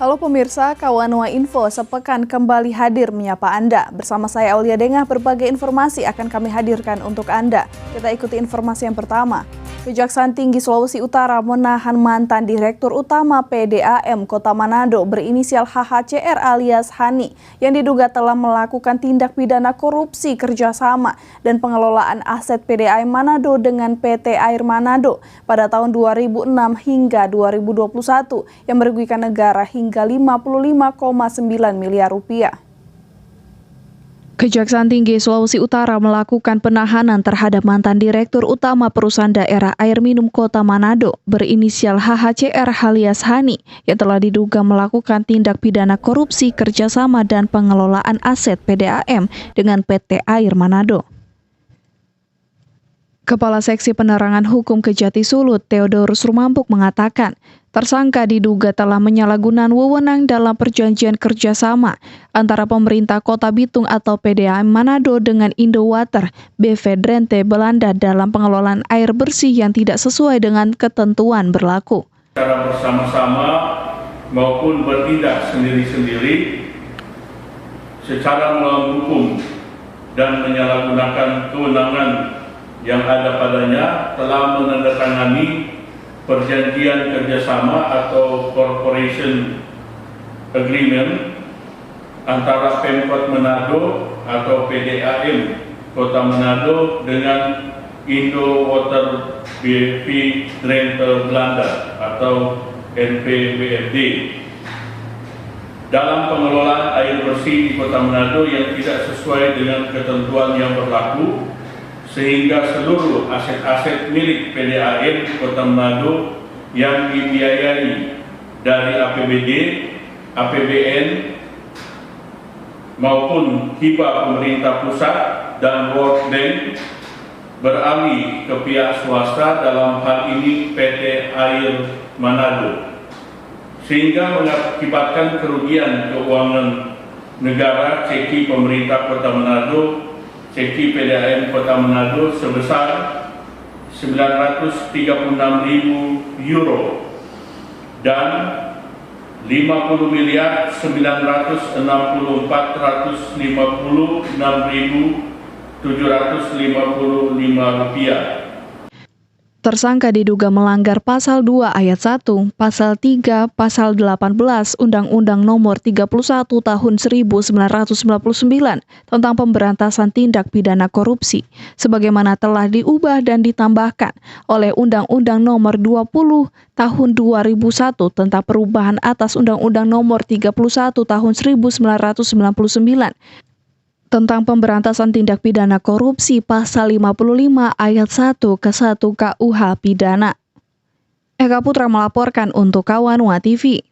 Halo pemirsa, Kawanua Info sepekan kembali hadir menyapa Anda. Bersama saya Aulia Dengah, berbagai informasi akan kami hadirkan untuk Anda. Kita ikuti informasi yang pertama. Kejaksaan Tinggi Sulawesi Utara menahan mantan Direktur Utama PDAM Kota Manado berinisial HHCR alias Hani yang diduga telah melakukan tindak pidana korupsi kerjasama dan pengelolaan aset PDAM Manado dengan PT Air Manado pada tahun 2006 hingga 2021 yang merugikan negara hingga 55,9 miliar rupiah. Kejaksaan Tinggi Sulawesi Utara melakukan penahanan terhadap mantan Direktur Utama Perusahaan Daerah Air Minum Kota Manado berinisial HHCR alias Hani yang telah diduga melakukan tindak pidana korupsi kerjasama dan pengelolaan aset PDAM dengan PT Air Manado. Kepala Seksi Penerangan Hukum Kejati Sulut, Theodorus Rumampuk mengatakan, tersangka diduga telah menyalahgunakan wewenang dalam perjanjian kerjasama antara pemerintah Kota Bitung atau PDAM Manado dengan Indowater BV Drenthe Belanda dalam pengelolaan air bersih yang tidak sesuai dengan ketentuan berlaku. Secara bersama-sama maupun bertindak sendiri-sendiri secara melawan hukum dan menyalahgunakan kewenangan yang ada padanya telah menandatangani perjanjian kerjasama atau corporation agreement antara Pemkot Manado atau PDAM Kota Manado dengan Indowater BV Drenthe Belanda atau NPBFD dalam pengelolaan air bersih di Kota Manado yang tidak sesuai dengan ketentuan yang berlaku, sehingga seluruh aset-aset milik PDAM Kota Manado yang dibiayai dari APBD, APBN maupun hibah pemerintah pusat dan World Bank beralih ke pihak swasta, dalam hal ini PT Air Manado, sehingga mengakibatkan kerugian keuangan negara ceki pemerintah Kota Manado, ceki PDAM Kota Manado sebesar 936.000 euro dan 50.954.656.755 rupiah. Tersangka diduga melanggar Pasal 2 Ayat 1, Pasal 3, Pasal 18 Undang-Undang Nomor 31 Tahun 1999 tentang pemberantasan tindak pidana korupsi, sebagaimana telah diubah dan ditambahkan oleh Undang-Undang Nomor 20 Tahun 2001 tentang perubahan atas Undang-Undang Nomor 31 Tahun 1999 tentang pemberantasan tindak pidana korupsi Pasal 55 Ayat 1 ke 1 KUH Pidana. Eka Putra melaporkan untuk Kawanua TV.